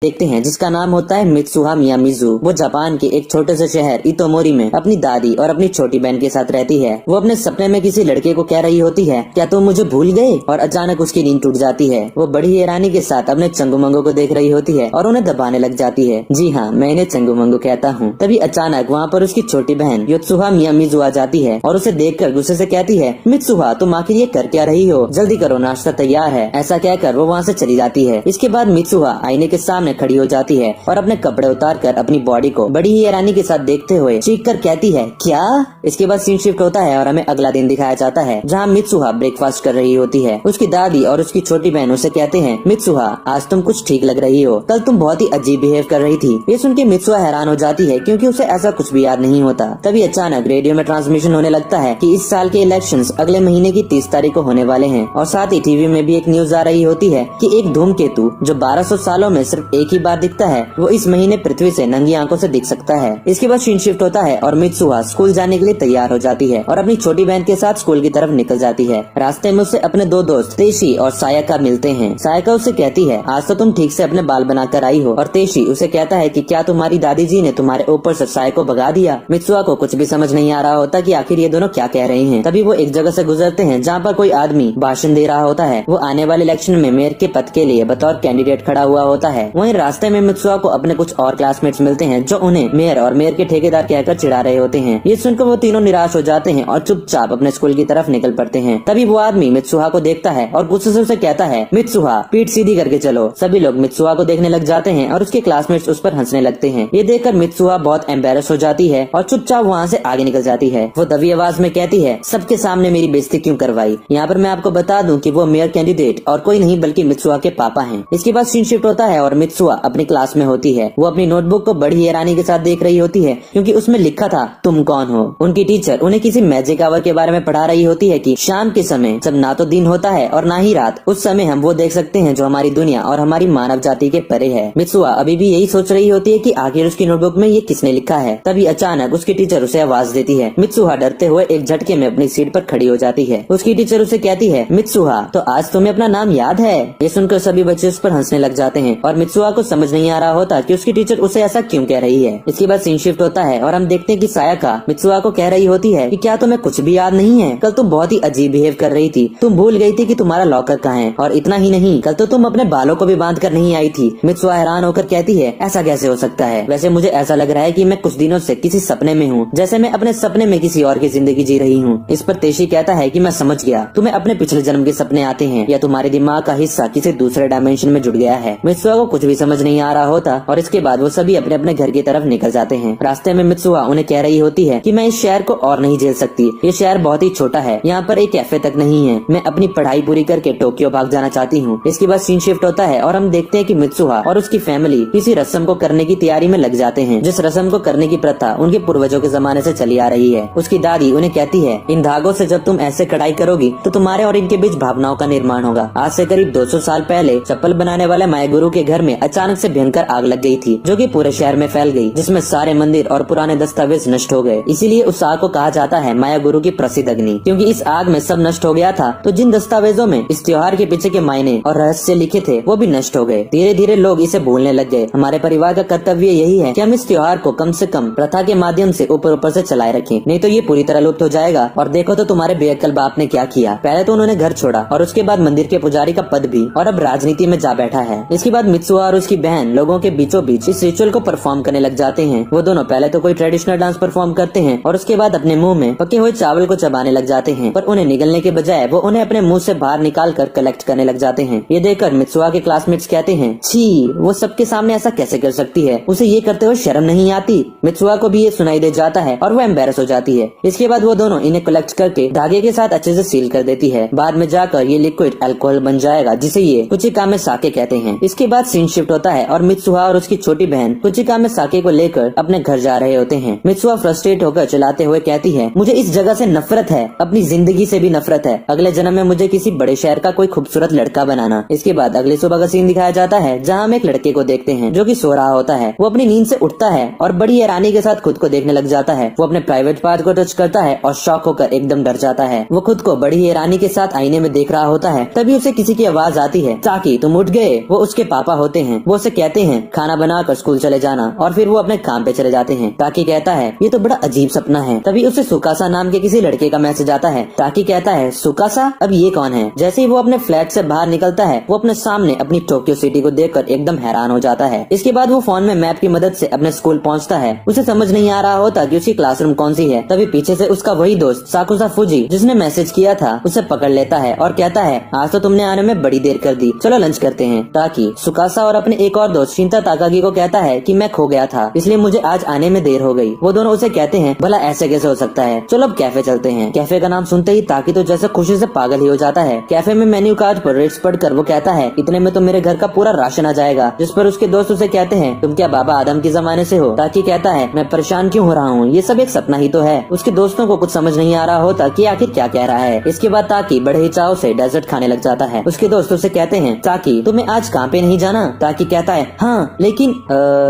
देखते हैं जिसका नाम होता है मित्सुहा मियामिज़ू। वो जापान के एक छोटे से शहर इतोमोरी में अपनी दादी और अपनी छोटी बहन के साथ रहती है। वो अपने सपने में किसी लड़के को कह रही होती है, क्या तुम मुझे भूल गए? और अचानक उसकी नींद टूट जाती है। वो बड़ी हैरानी के साथ अपने चंगुमंगो को देख रही होती है और उन्हें दबाने लग जाती है। जी हाँ, मैं इन्हें चंगुमंगो कहता हूँ। तभी अचानक वहाँ पर उसकी छोटी बहन योत्सुहा मियामिज़ू आ जाती है और उसे देखकर गुस्से से कहती है, मित्सुहा तुम आखिर ये कर क्या रही हो? जल्दी करो, नाश्ता तैयार है। ऐसा कहकर वो वहाँ से चली जाती है। इसके बाद मित्सुहा आईने के सामने खड़ी हो जाती है और अपने कपड़े उतारकर अपनी बॉडी को बड़ी ही हैरानी के साथ देखते हुए चीख कर कहती है, क्या? इसके बाद सीन शिफ्ट होता है और हमें अगला दिन दिखाया जाता है जहाँ मित्सुहा ब्रेकफास्ट कर रही होती है। उसकी दादी और उसकी छोटी बहन उसे कहते हैं, मित्सुहा आज तुम कुछ ठीक लग रही हो, कल तुम बहुत ही अजीब बिहेव कर रही थी। ये सुन के मित्सुहा हैरान हो जाती है क्योंकि उसे ऐसा कुछ भी याद नहीं होता। तभी अचानक रेडियो में ट्रांसमिशन होने लगता है कि इस साल के इलेक्शंस अगले महीने की 30 तारीख को होने वाले हैं और साथ ही टीवी में भी एक न्यूज आ रही होती है कि एक धूमकेतु जो 1200 सालों में सिर्फ एक ही बार दिखता है वो इस महीने पृथ्वी से नंगी आंखों से दिख सकता है। इसके बाद सीन शिफ्ट होता है और मित्सुहा स्कूल जाने के लिए तैयार हो जाती है और अपनी छोटी बहन के साथ स्कूल की तरफ निकल जाती है। रास्ते में उसे अपने दो दोस्त तेशी और सायाका मिलते हैं। सायाका उसे कहती है, आज तो तुम ठीक से अपने बाल बनाकर आई हो। और तेशी उसे कहता है कि क्या तुम्हारी दादी जी ने तुम्हारे ऊपर से साय को भगा दिया? मित्सुहा को कुछ भी समझ नहीं आ रहा होता कि आखिर ये दोनों क्या कह रहे हैं। तभी वो एक जगह से गुजरते हैं जहाँ पर कोई आदमी भाषण दे रहा होता है। वो आने वाले इलेक्शन में मेयर के पद के लिए बतौर कैंडिडेट खड़ा हुआ होता है। वहीं रास्ते में मित्सुहा को अपने कुछ और क्लासमेट्स मिलते हैं जो उन्हें मेयर और मेयर के ठेकेदार कहकर चिढ़ा रहे होते हैं। ये सुनकर वो तीनों निराश हो जाते हैं और चुपचाप अपने स्कूल की तरफ निकल पड़ते हैं। तभी वो आदमी मित्सुहा को देखता है और गुस्से से उसे कहता है, मित्सुहा पीठ सीधी करके चलो। सभी लोग मित्सुहा को देखने लग जाते हैं और उसके क्लासमेट्स उस पर हंसने लगते हैं। ये देखकर मित्सुहा बहुत एम्बेरस हो जाती है और चुपचाप वहाँ से आगे निकल जाती है। वो दबी आवाज में कहती है, सबके सामने मेरी बेइज्जती क्यों करवाई? यहाँ पर मैं आपको बता दूं कि वो मेयर कैंडिडेट और कोई नहीं बल्कि मित्सुहा के पापा हैं। इसके बाद सीन शिफ्ट होता है और मित्सुहा अपनी क्लास में होती है। वो अपनी नोटबुक को बड़ी हैरानी के साथ देख रही होती है क्योंकि उसमें लिखा था, तुम कौन हो? उनकी टीचर उन्हें किसी मैजिक आवर के बारे में पढ़ा रही होती है कि शाम के समय जब ना तो दिन होता है और ना ही रात, उस समय हम वो देख सकते हैं जो हमारी दुनिया और हमारी मानव जाति के परे है। मित्सुहा अभी भी यही सोच रही होती है कि आखिर उसकी नोटबुक में ये किसने लिखा है। तभी अचानक उसकी टीचर उसे आवाज देती है। मित्सुहा डरते हुए एक झटके में अपनी सीट पर खड़ी हो जाती है। उसकी टीचर उसे कहती है, मित्सुहा तो आज तुम्हें अपना नाम याद है? ये सुनकर सभी बच्चे उस पर हंसने लग जाते हैं और मित्सुहा को समझ नहीं आ रहा होता कि उसकी टीचर उसे ऐसा क्यों कह रही है। इसके बाद सीन शिफ्ट होता है और हम देखते हैं कि सायाका मित्सुहा को कह रही होती है कि क्या तुम्हें कुछ भी याद नहीं है? कल तुम बहुत ही अजीब बिहेव कर रही थी। तुम भूल गई थी कि तुम्हारा लॉकर कहाँ है। और इतना ही नहीं, कल तो तुम अपने बालों को भी बांध कर नहीं आई थी। मित्सुहा हैरान होकर कहती है, ऐसा कैसे हो सकता है? वैसे मुझे ऐसा लग रहा है कि मैं कुछ दिनों से किसी सपने में हूँ, जैसे मैं अपने सपने में किसी और की जिंदगी जी रही हूँ। इस पर तेशी कहता है कि मैं समझ गया, तुम्हें अपने पिछले जन्म के सपने आते हैं या तुम्हारे दिमाग का हिस्सा किसी दूसरे डायमेंशन में जुड़ गया है। मित्सुहा को कुछ भी समझ नहीं आ रहा होता और इसके बाद वो सभी अपने अपने घर की तरफ निकल जाते हैं। रास्ते में मित्सुहा उन्हें कह रही होती है कि मैं इस शहर को और नहीं झेल सकती। ये शहर बहुत ही छोटा है, यहाँ पर एक कैफे तक नहीं है। मैं अपनी पढ़ाई पूरी करके टोक्यो भाग जाना चाहती हूँ। इसके बाद सीन शिफ्ट होता है और हम देखते हैं कि मित्सुहा और उसकी फैमिली किसी रस्म को करने की तैयारी में लग जाते हैं, जिस रस्म को करने की प्रथा उनके पूर्वजों के जमाने से चली आ रही है। उसकी दादी उन्हें कहती है, इन धागों से जब तुम ऐसे कढ़ाई करोगी तो तुम्हारे और इनके बीच भावनाओं का निर्माण होगा। आज से करीब 200 साल पहले चप्पल बनाने वाले मायागुरु के घर में अचानक से भयंकर आग लग गई थी, जो कि पूरे शहर में फैल गई, जिसमें सारे मंदिर और पुराने दस्तावेज नष्ट हो गए। इसीलिए उस आग को कहा जाता है मायागुरु की प्रसिद्ध अग्नि, क्योंकि इस आग में सब नष्ट हो गया था। तो जिन दस्तावेजों में इस त्योहार के पीछे के मायने और रहस्य लिखे थे वो भी नष्ट हो गए। धीरे धीरे लोग इसे भूलने लग गए। हमारे परिवार का कर्तव्य यही है कि हम इस त्योहार को कम से कम प्रथा के माध्यम से ऊपर से चलाए रखें, नहीं तो ये पूरी तरह लुप्त हो जाएगा। और देखो तो तुम्हारे बेअक्ल बाप ने क्या किया। पहले तो उन्होंने घर छोड़ा और उसके बाद मंदिर के पुजारी का पद भी, और अब राजनीति में जा बैठा है। इसके बाद मित्सुहा और उसकी बहन लोगों के बीचों बीच इस रिचुअल को परफॉर्म करने लग जाते हैं। वो दोनों पहले तो कोई ट्रेडिशनल डांस परफॉर्म करते हैं और उसके बाद अपने मुंह में पके हुए चावल को चबाने लग जाते हैं, पर उन्हें निगलने के बजाय वो उन्हें अपने मुंह से बाहर निकाल कर कलेक्ट करने लग जाते हैं। ये देखकर मित्सुहा के क्लासमेट्स कहते हैं, छी, वो सबके सामने ऐसा कैसे कर सकती है? उसे ये करते हुए शर्म नहीं आती? मित्सुहा को भी ये सुनाई दे जाता है और वो एम्बेरस हो जाती है। इसके बाद वो दोनों इन्हें कलेक्ट करके धागे के साथ अच्छे से सील कर देती है। बाद में जाकर ये लिक्विड अल्कोहल बन जाएगा, जिसे ये कुचिका में साके कहते हैं। इसके बाद सीन शिफ्ट होता है और मित्सुहा और उसकी छोटी बहन कुचिका में साके को लेकर अपने घर जा रहे होते हैं। मित्सुहा फ्रस्ट्रेट होकर चलाते हुए कहती है, मुझे इस जगह से नफरत है, अपनी जिंदगी से भी नफरत है। अगले जन्म में मुझे किसी बड़े शहर का कोई खूबसूरत लड़का बनाना। इसके बाद अगली सुबह का सीन दिखाया जाता है जहाँ हम एक लड़के को देखते हैं जो कि सो रहा होता है। वो अपनी नींद से उठता है और बड़ी हैरानी के साथ खुद को देखने लग जाता है। वो अपने प्राइवेट पार्ट को टच करता है और शॉक होकर एकदम डर जाता है। वो खुद को बड़ी हैरानी के साथ आईने में देख रहा होता है। तभी उसे किसी की आवाज आती है, चाकी तुम उठ गए। वो उसके पापा होते हैं। वो उसे कहते हैं खाना बनाकर स्कूल चले जाना और फिर वो अपने काम पे चले जाते हैं। ताकि कहता है ये तो बड़ा अजीब सपना है। तभी उसे सुकासा नाम के किसी लड़के का मैसेज आता है। ताकि कहता है सुकासा, अब ये कौन है? जैसे ही वो अपने फ्लैट से बाहर निकलता है वो अपने सामने अपनी टोक्यो सिटी को देखकर एकदम हैरान हो जाता है। इसके बाद वो फोन में मैप की मदद से अपने स्कूल पहुंचता है। उसे समझ नहीं आ रहा होता कि उसकी क्लासरूम कौन सी है। तभी पीछे से उसका वही दोस्त साकुसा फुजी जिसने मैसेज किया था उसे पकड़ लेता है और कहता है आज तो तुमने आने में बड़ी देर कर दी, चलो लंच करते हैं। ताकि सुकासा और अपने एक और दोस्त शिंता ताकागी को कहता है कि मैं खो गया था इसलिए मुझे आज आने में देर हो गई। वो दोनों उसे कहते हैं भला ऐसे कैसे हो सकता है, चलो अब कैफे चलते हैं। कैफे का नाम सुनते ही ताकि तो जैसे खुशी से पागल ही हो जाता है। कैफे में मेन्यू कार्ड पर रेट्स पढ़कर वो कहता है इतने में तो मेरे घर का पूरा राशन आ जाएगा। जिस पर उसके दोस्त उसे कहते हैं तुम क्या बाबा आदम के जमाने से हो? ताकि कहता है मैं परेशान क्यों हो रहा हूँ, ये सब एक सपना ही तो है। उसके दोस्तों को कुछ समझ नहीं आ रहा होता कि आखिर क्या कह रहा है। इसके बाद ताकि बड़े ही चाव से डेजर्ट खाने लग जाता है। उसके दोस्त उसे कहते हैं ताकि तुम्हें आज काम पे नहीं जाना? ताकि कहता है हाँ लेकिन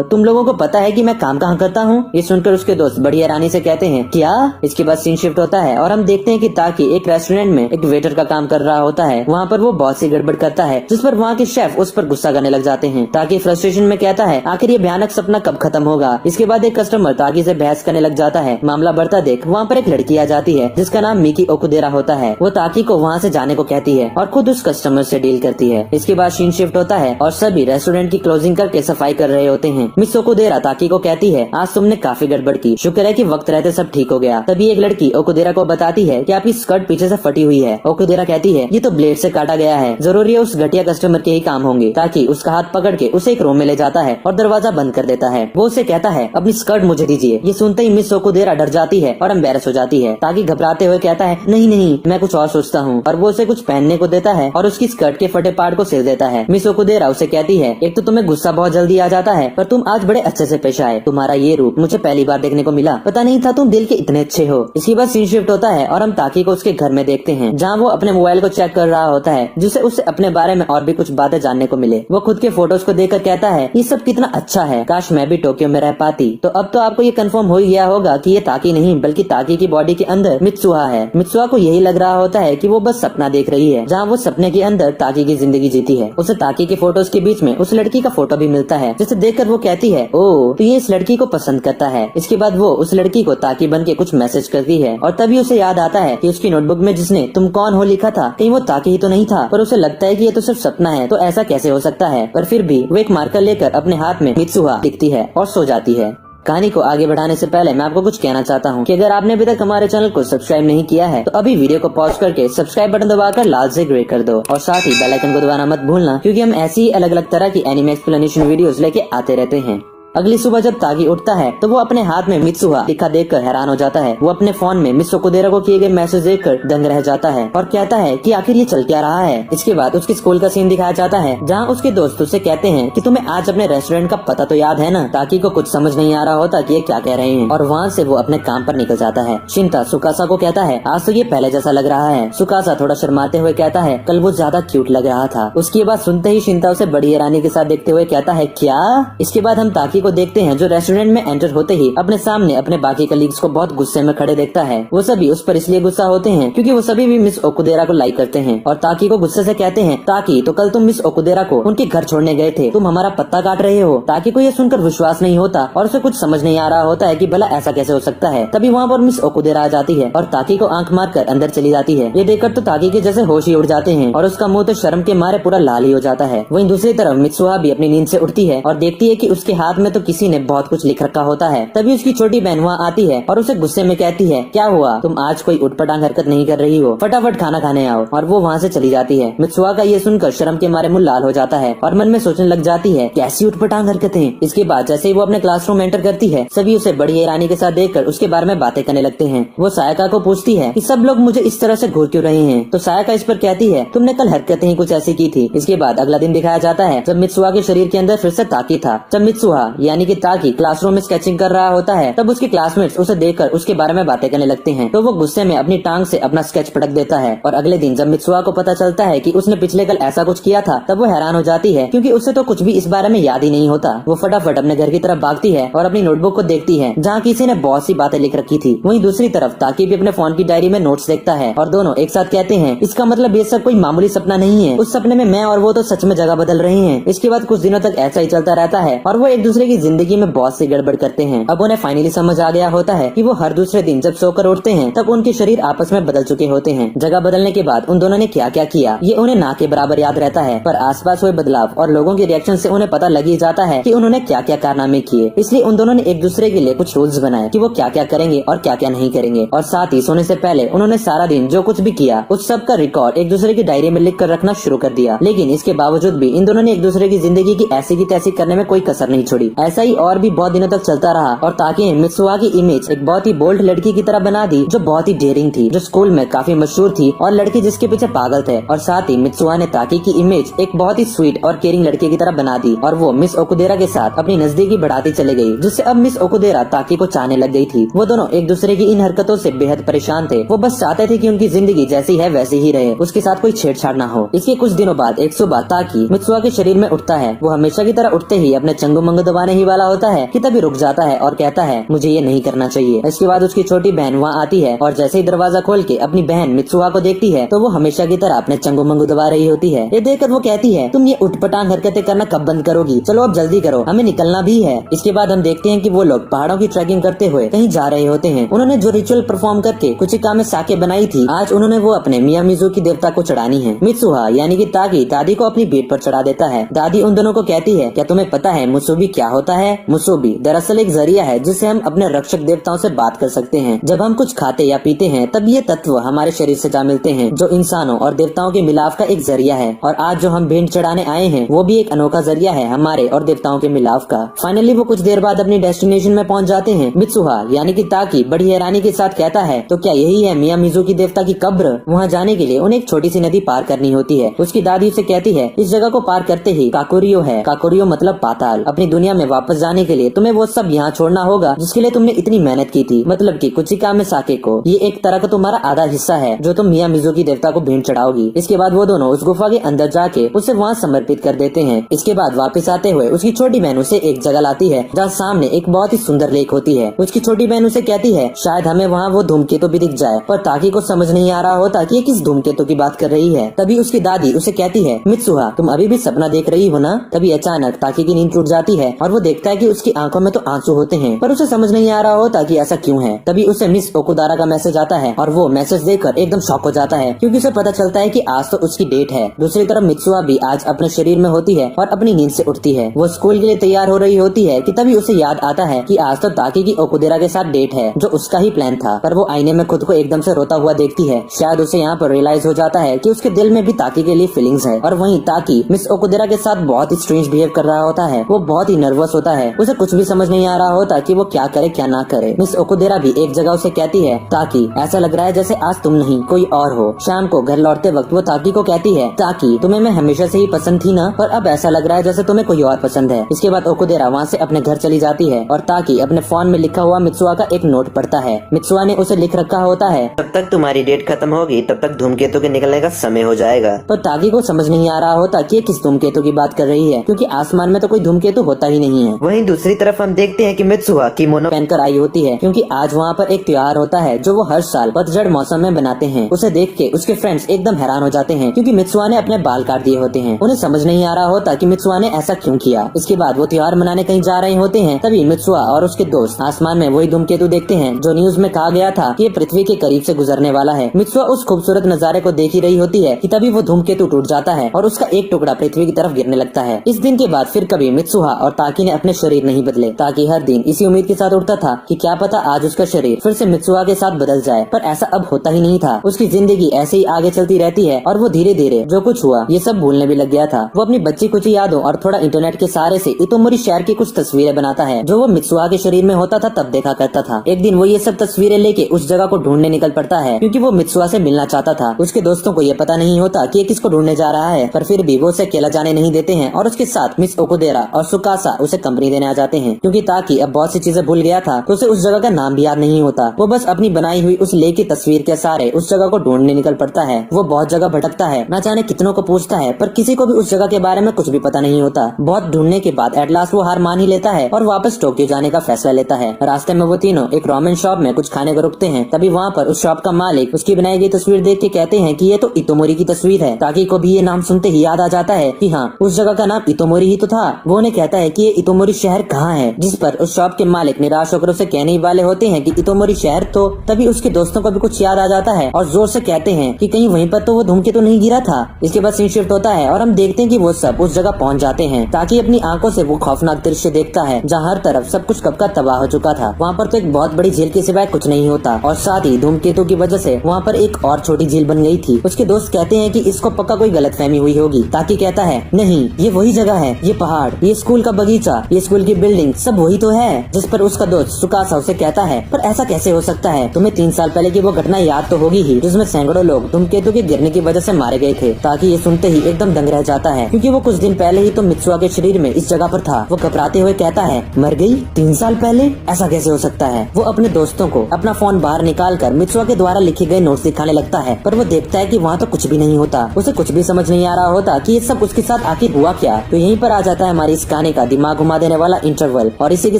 तुम लोगों को पता है कि मैं काम कहाँ करता हूँ? ये सुनकर उसके दोस्त बड़ी हैरानी से कहते हैं क्या? इसके बाद सीन शिफ्ट होता है और हम देखते हैं कि ताकि एक रेस्टोरेंट में एक वेटर का काम कर रहा होता है। वहाँ पर वो बहुत सी गड़बड़ करता है जिस पर वहाँ के शेफ उस पर गुस्सा करने लग जाते हैं। ताकि फ्रस्ट्रेशन में कहता है आखिर ये भयानक सपना कब खत्म होगा। इसके बाद एक कस्टमर ताकि से बहस करने लग जाता है। मामला बढ़ता देख वहाँ पर एक लड़की आ जाती है जिसका नाम मिकी ओकुदेरा होता है। वो ताकि को वहाँ से जाने को कहती है और खुद उस कस्टमर से डील करती है। इसके बाद सीन शिफ्ट होता है और सभी रेस्टोरेंट की क्लोजिंग करके सफाई कर रहे होते हैं। मिस ओकुदेरा ताकि को कहती है आज तुमने काफी गड़बड़ की, शुक्र है कि वक्त रहते सब ठीक हो गया। तभी एक लड़की ओकुदेरा को बताती है कि आपकी स्कर्ट पीछे से फटी हुई है। ओकुदेरा कहती है ये तो ब्लेड से काटा गया है, जरूरी है उस घटिया कस्टमर के ही काम होंगे। ताकि उसका हाथ पकड़ के उसे एक रूम में ले जाता है और दरवाजा बंद कर देता है। वो उसे कहता है अपनी स्कर्ट मुझे दीजिए। ये सुनते ही मिस ओकुदेरा डर जाती है और एम्बैरस हो जाती है। ताकि घबराते हुए कहता है नहीं नहीं मैं कुछ और सोचता हूँ और वो उसे कुछ पहनने को देता है और उसकी स्कर्ट के फटे पार्ट को सिल देता है। मिस ओकुदेरा उसे कहती है एक तो तुम्हें गुस्सा बहुत जल्दी आ जाता है पर तुम आज बड़े अच्छे से पेश आए, तुम्हारा ये रूप मुझे पहली बार देखने को मिला, पता नहीं था तुम दिल के इतने अच्छे हो। इसके बाद सीन शिफ्ट होता है और हम ताकि को उसके घर में देखते हैं जहाँ वो अपने मोबाइल को चेक कर रहा होता है जिससे उसे अपने बारे में और भी कुछ बातें जानने को मिले। वो खुद के फोटोज को देखकर कहता है ये सब कितना अच्छा है, काश मैं भी टोक्यो में रह पाती। तो अब तो आपको ये कंफर्म हो ही गया होगा कि ये ताकि नहीं बल्कि ताकि की बॉडी के अंदर मित्सुहा है। मित्सुहा को यही लग रहा होता है कि वो बस सपना देख रही है जहाँ वो सपने के अंदर ताकि की जिंदगी जीती है। उसे ताकि के फोटोज के बीच में उस लड़की का फोटो भी मिलता है जिसे देखकर वो कहती है ओ तो ये इस लड़की को पसंद करता है। इसके बाद वो उस लड़की को ताकि बन के कुछ मैसेज करती है और तभी उसे याद आता है कि उसकी नोटबुक में जिसने तुम कौन हो लिखा था कहीं वो ताकि ही तो नहीं था। पर उसे लगता है कि ये तो सिर्फ सपना है, तो ऐसा कैसे हो सकता है। पर फिर भी वो एक मार्कर लेकर अपने हाथ में मित्सुहा लिखती है और सो जाती है। कहानी को आगे बढ़ाने से पहले मैं आपको कुछ कहना चाहता हूँ कि अगर आपने अभी तक हमारे चैनल को सब्सक्राइब नहीं किया है तो अभी वीडियो को पॉज करके सब्सक्राइब बटन दबाकर लाल से ग्रे कर दो और साथ ही बेल आइकन को दबाना मत भूलना क्योंकि हम ऐसी ही अलग अलग तरह की एनिमे एक्सप्लेनेशन वीडियोस लेके आते रहते हैं। अगली सुबह जब ताकि उठता है तो वो अपने हाथ में मित्सुहा लिखा देखकर हैरान हो जाता है। वो अपने फोन में मिस ओकुदेरा को किए गए मैसेज देखकर दंग रह जाता है और कहता है कि आखिर ये चल क्या रहा है। इसके बाद उसके स्कूल का सीन दिखाया जाता है जहाँ उसके दोस्त उसे कहते हैं कि तुम्हें आज अपने रेस्टोरेंट का पता तो याद है ना। ताकि को कुछ समझ नहीं आ रहा होता कि ये क्या कह रहे हैं और वहाँ से वो अपने काम पर निकल जाता है। शिंता सुकासा को कहता है आज तो ये पहले जैसा लग रहा है। सुकासा थोड़ा शर्माते हुए कहता है कल वो ज्यादा क्यूट लग रहा था। उसकी बात सुनते ही शिंता उसे बड़ी हैरानी के साथ देखते हुए कहता है क्या। इसके बाद हम ताकि को देखते हैं जो रेस्टोरेंट में एंटर होते ही अपने सामने अपने बाकी कलीग्स को बहुत गुस्से में खड़े देखता है। वो सभी उस पर इसलिए गुस्सा होते हैं क्योंकि वो सभी भी मिस ओकुदेरा को लाइक करते हैं और ताकि को गुस्से से कहते हैं ताकि तो कल तुम मिस ओकुदेरा को उनके घर छोड़ने गए थे, तुम हमारा पत्ता काट रहे हो। ताकि को ये सुनकर विश्वास नहीं होता और उसे कुछ समझ नहीं आ रहा होता है कि भला ऐसा कैसे हो सकता है। तभी वहाँ पर मिस ओकुदेरा आ जाती है और ताकि को आंख मारकर अंदर चली जाती है। ये देखकर तो ताकि के जैसे होश ही उड़ जाते हैं और उसका मुंह तो शर्म के मारे पूरा लाल ही हो जाता है। वहीं दूसरी तरफ मित्सुहा भी अपनी नींद से उठती है और देखती है कि उसके हाथ में तो किसी ने बहुत कुछ लिख रखा होता है। तभी उसकी छोटी बहन वहाँ आती है और उसे गुस्से में कहती है क्या हुआ, तुम आज कोई उठपटांग हरकत नहीं कर रही हो, फटाफट खाना खाने आओ। और वो वहाँ से चली जाती है। मित्सुहा का ये सुनकर शर्म के मारे मुंह लाल हो जाता है और मन में सोचने लग जाती है कैसी उठपटांग हरकतें। इसके बाद जैसे ही वो अपने क्लासरूम एंटर करती है सभी उसे बड़ी हैरानी के साथ देखकर उसके बारे में बातें करने लगते हैं। वो सायका को पूछती है कि सब लोग मुझे इस तरह से घूर क्यों रहे हैं। तो सायका इस पर कहती है तुमने कल हरकतें ही कुछ ऐसी की थी। इसके बाद अगला दिन दिखाया जाता है जब मित्सुहा के शरीर के अंदर फिर से ताकि था। जब मित्सुहा यानी कि ताकि क्लासरूम में स्केचिंग कर रहा होता है, तब उसके क्लासमेट्स उसे देखकर उसके बारे में बातें करने लगते हैं। तो वो गुस्से में अपनी टांग से अपना स्केच पटक देता है। और अगले दिन जब मित्सुआ को पता चलता है कि उसने पिछले कल ऐसा कुछ किया था, तब वो हैरान हो जाती है क्योंकि उसे तो कुछ भी इस बारे में याद ही नहीं होता। वो फटाफट अपने घर की तरफ भागती है और अपनी नोटबुक को देखती है जहाँ किसी ने बहुत सी बातें लिख रखी थी। वहीं दूसरी तरफ ताकि भी अपने फोन की डायरी में नोट्स देखता है और दोनों एक साथ कहते हैं, इसका मतलब ये सब कोई मामूली सपना नहीं है। उस सपने में मैं और वो तो सच में जगह बदल रहे हैं। इसके बाद कुछ दिनों तक ऐसा ही चलता रहता है और वो एक दूसरे की जिंदगी में बहुत सी गड़बड़ करते हैं। अब उन्हें फाइनली समझ आ गया होता है कि वो हर दूसरे दिन जब सोकर उठते हैं तब उनके शरीर आपस में बदल चुके होते हैं। जगह बदलने के बाद उन दोनों ने क्या क्या किया ये उन्हें ना के बराबर याद रहता है, पर आसपास हुए बदलाव और लोगों के रिएक्शन से उन्हें पता लग ही जाता है कि उन्होंने क्या क्या कारनामे किए। इसलिए उन दोनों ने एक दूसरे के लिए कुछ रूल्स बनाए कि वो क्या क्या करेंगे और क्या क्या नहीं करेंगे। और साथ ही सोने से पहले उन्होंने सारा दिन जो कुछ भी किया उस सब का रिकॉर्ड एक दूसरे की डायरी में लिख कर रखना शुरू कर दिया। लेकिन इसके बावजूद भी इन दोनों ने एक दूसरे की जिंदगी की ऐसी की तैसी करने में कोई कसर नहीं छोड़ी। ऐसा ही और भी बहुत दिनों तक चलता रहा और ताकि मित्सुआ की इमेज एक बहुत ही बोल्ड लड़की की तरह बना दी, जो बहुत ही डेयरिंग थी, जो स्कूल में काफी मशहूर थी और लड़के जिसके पीछे पागल थे। और साथ ही मित्सुआ ने ताकि की इमेज एक बहुत ही स्वीट और केयरिंग लड़के की तरह बना दी और वो मिस ओकुदेरा के साथ अपनी नजदीकी बढ़ाती चले गई, जिससे अब मिस ओकुदेरा ताकि को चाहने लग गई थी। वो दोनों एक दूसरे की इन हरकतों से बेहद परेशान थे। वो बस चाहते थे कि उनकी जिंदगी जैसी है वैसी ही रहे, उसके साथ कोई छेड़छाड़ ना हो। इसके कुछ दिनों बाद एक सुबह ताकि मित्सुआ के शरीर में उठता है। वो हमेशा की तरह उठते ही अपने चंगू मंगू दबाने ही वाला होता है कि तभी रुक जाता है और कहता है, मुझे ये नहीं करना चाहिए। इसके बाद उसकी छोटी बहन वहाँ आती है और जैसे ही दरवाजा खोल के अपनी बहन मित्सुआ को देखती है तो वो हमेशा की तरह अपने चंगू मंगू दबा रही होती है। ये देखकर वो कहती है, तुम ये उठपटांग हरकतें करना कब बंद करोगी? चलो अब जल्दी करो, हमें निकलना भी है। इसके बाद हम देखते हैं कि वो लोग पहाड़ों की ट्रैकिंग करते हुए कहीं जा रहे होते हैं। उन्होंने जो रिचुअल परफॉर्म करके कुचिका में साके बनाई थी, आज उन्होंने वो अपने मियामिज़ू की देवता को चढ़ानी है। मित्सुहा यानी कि ताकि दादी को अपनी पीठ पर चढ़ा देता है। दादी उन दोनों को कहती है, क्या तुम्हें पता है मुसोबी क्या होता है? मुसोबी दरअसल एक जरिया है जिससे हम अपने रक्षक देवताओं से बात कर सकते हैं। जब हम कुछ खाते या पीते हैं तब ये तत्व हमारे शरीर से जा मिलते हैं, जो इंसानों और देवताओं के मिलाप का एक जरिया है। और आज जो हम भेंट चढ़ाने आए हैं वो भी एक अनोखा जरिया है हमारे और देवताओं के मिलाप का। फाइनली वो कुछ देर बाद अपनी डेस्टिनेशन में पहुंच जाते हैं। मित्सुहा यानी कि ताकि बड़ी हैरानी के साथ कहता है, तो क्या यही है मियामिज़ू की देवता की कब्र? वहाँ जाने के लिए उन्हें एक छोटी सी नदी पार करनी होती है। उसकी दादी उसे कहती है, इस जगह को पार करते ही काकुरियो है। काकुरियो मतलब पाताल। अपनी दुनिया में वापस जाने के लिए तुम्हें वो सब यहाँ छोड़ना होगा जिसके लिए तुमने इतनी मेहनत की थी, मतलब कि कुचिका में साके को। ये एक तरह का तुम्हारा आधा हिस्सा है जो तुम मियामिज़ू की देवता को भेंट चढ़ाओगी। इसके बाद वो दोनों उस गुफा के अंदर जाके उसे वहाँ समर्पित कर देते हैं। इसके बाद वापस आते हुए उसकी छोटी बहन उसे एक जगह लाती है जहाँ सामने एक बहुत ही सुंदर लेक होती है। उसकी छोटी बहन उसे कहती है, शायद हमें वहाँ वो धूमकेतु भी दिख जाए, पर ताकि को समझ नहीं आ रहा होता कि ये किस धूमकेतु की बात कर रही है। तभी उसकी दादी उसे कहती है, मित्सुहा तुम अभी भी सपना देख रही हो ना? तभी अचानक ताकि की नींद टूट जाती है और वो देखता है कि उसकी आंखों में तो आंसू होते हैं, पर उसे समझ नहीं आ रहा होता कि ऐसा क्यों है। तभी उसे मिस ओकुदारा का मैसेज आता है और वो मैसेज देखकर एकदम शॉक हो जाता है क्योंकि उसे पता चलता है कि आज तो उसकी डेट है। दूसरी तरफ मित्सुहा भी आज अपने शरीर में होती है और अपनी नींद से उठती है। वो स्कूल के लिए तैयार हो रही होती है कि तभी उसे याद आता है कि आज तो ताकि की ओकुदेरा के साथ डेट है, जो उसका ही प्लान था। पर वो आईने में खुद को एकदम से रोता हुआ देखती है। शायद उसे यहाँ पर रियलाइज हो जाता है कि उसके दिल में भी ताकि के लिए फीलिंग्स है। और वहीं ताकि मिस ओकुदेरा के साथ बहुत ही स्ट्रेंज बिहेव कर रहा होता है। वो बहुत ही नर्वस होता है, उसे कुछ भी समझ नहीं आ रहा होता कि वो क्या करे क्या ना करे। मिस ओकुदेरा भी एक जगह उसे कहती है, ताकि ऐसा लग रहा है जैसे आज तुम नहीं कोई और हो। शाम को घर लौटते वक्त वो ताकि को कहती है, ताकि तुम्हें मैं हमेशा से ही पसंद थी ना, पर अब ऐसा लग रहा है जैसे तुम्हें कोई और पसंद है। इसके बाद ओकुदेरा वहाँ से अपने घर चली जाती है और ताकि अपने फोन में लिखा हुआ मित्सुआ का एक नोट पढ़ता है। मित्सुआ ने उसे लिख रखा होता है, जब तक तुम्हारी डेट खत्म होगी तब तक धूमकेतु के निकलने का समय हो जाएगा। पर ताकि को समझ नहीं आ रहा होता कि ये किस धूमकेतु की बात कर रही है, क्योंकि आसमान में तो कोई धूमकेतु होता ही नहीं है। वहीं दूसरी तरफ हम देखते हैं कि मित्सुआ किमोनो पहनकर आई होती है क्योंकि आज वहाँ पर एक त्योहार होता है जो वो हर साल पतझड़ मौसम में बनाते हैं। उसे देख के उसके फ्रेंड्स एकदम हैरान हो जाते हैं क्योंकि मित्सुआ ने अपने बाल काट दिए होते हैं। उन्हें समझ नहीं आ रहा होता कि मित्सुआ ने ऐसा क्यों किया। इसके बाद वो त्योहार मनाने कहीं जा रहे होते हैं। तभी मित्सुआ और उसके दोस्त आसमान में वही धूमकेतु देखते हैं जो न्यूज में कहा गया था कि ये पृथ्वी के करीब से गुजरने वाला है। मित्सुआ उस खूबसूरत नजारे को देख ही रही होती है कि तभी वो धूमकेतु टूट जाता है और उसका एक टुकड़ा पृथ्वी की तरफ गिरने लगता है। इस दिन के बाद फिर कभी मित्सुआ और ताकि ने अपने शरीर नहीं बदले। ताकि हर दिन इसी उम्मीद के साथ उठता था कि क्या पता आज उसका शरीर फिर से मित्सुआ के साथ बदल जाए, पर ऐसा अब होता ही नहीं था। उसकी जिंदगी ऐसे ही आगे चलती रहती है और वो धीरे धीरे जो कुछ हुआ ये सब भूलने भी लग गया था। वो अपनी बच्ची कुछ यादों और थोड़ा इंटरनेट के सहारे से इतोमोरी शहर की कुछ तस्वीरें बनाता है जो वो मित्सुआ के शरीर में होता था तब देखा करता था। एक दिन वो ये सब तस्वीरें लेके उस जगह को ढूंढने निकल पड़ता है क्योंकि वो मित्सुआ से मिलना चाहता था। उसके दोस्तों को ये पता नहीं होता कि ये किसको ढूंढने जा रहा है, पर फिर भी वो उसे अकेला जाने नहीं देते हैं और उसके साथ मिस ओकुदेरा और सुकासा उसे कंपनी देने आ जाते हैं, क्योंकि ताकि अब बहुत सी चीजें भूल गया था तो उसे उस जगह का नाम भी याद नहीं होता। वो बस अपनी बनाई हुई उस लेक की तस्वीर के सहारे उस जगह को ढूंढने निकल पड़ता है। वो बहुत जगह भटकता है, न जाने कितनों को पूछता है, पर किसी को भी उस जगह के बारे में कुछ भी पता नहीं होता। बहुत ढूंढने के बाद एट लास्ट वो हार मान ही लेता है और वापस टोक्यो जाने का फैसला लेता है। रास्ते में वो तीनों एक रामेन शॉप में कुछ खाने को रुकते हैं। तभी वहाँ पर उस शॉप का मालिक उसकी बनाई गई तस्वीर देख के कहते हैं कि ये तो इतोमोरी की तस्वीर है। ताकि को भी ये नाम सुनते ही याद आ जाता है कि हाँ, उस जगह का नाम इतोमोरी ही तो था। वो उन्हें कहता है कि ये इतोमोरी शहर कहाँ है, जिस पर उस शॉप के मालिक निराश होकर उसे कहने ही वाले होते हैं कि इतोमोरी शहर। तो तभी उसके दोस्तों को भी कुछ याद आ जाता है और जोर से कहते हैं कि कहीं वहीं पर तो वो धूमकेतु नहीं गिरा था। इसके बाद सीन शिफ्ट होता है और हम देखते हैं कि वो सब उस जगह पहुंच जाते हैं, ताकि अपनी आंखों से वो खौफनाक दृश्य देखता है जहाँ हर तरफ सब कुछ कब का तबाह हो चुका था। वहाँ पर तो एक बहुत बड़ी झील के सिवाय कुछ नहीं होता और साथ ही धूमकेतु की वजह से वहाँ पर एक और छोटी झील बन गई थी। उसके दोस्त कहते हैं कि इसको पक्का कोई गलतफहमी हुई होगी। ताकि कहता है नहीं, ये वही जगह है, ये पहाड़, ये स्कूल का बगीचा, ये स्कूल की बिल्डिंग सब वही तो है। जिस पर उसका दोस्त सुकासा उसे कहता है पर ऐसा कैसे हो सकता है, तुम्हें 3 साल पहले की वो घटना याद तो होगी ही जिसमें सैकड़ों लोग धूमकेतु के गिरने की वजह से मारे गए थे। ताकि ये सुनते ही एकदम दंग रह जाता है, क्योंकि वो कुछ दिन पहले ही तो मित्सुआ के शरीर में इस जगह पर था। वो घबराते हुए कहता है मर गई 3 साल पहले, ऐसा कैसे हो सकता है। वो अपने दोस्तों को अपना फोन बाहर निकाल कर मित्सुआ के द्वारा लिखे गए नोट्स दिखाने लगता है, पर वो देखता है कि वहाँ तो कुछ भी नहीं होता। उसे कुछ भी समझ नहीं आ रहा होता कि ये सब उसके साथ आखिर हुआ क्या। तो यहीं पर आ जाता है हमारी इस कहानी का दिमाग घुमा देने वाला इंटरवल, और इसी के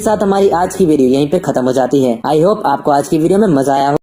साथ हमारी आज की वीडियो यहीं पे खत्म हो जाती है। आई होप आपको आज की वीडियो में मजा आया हो।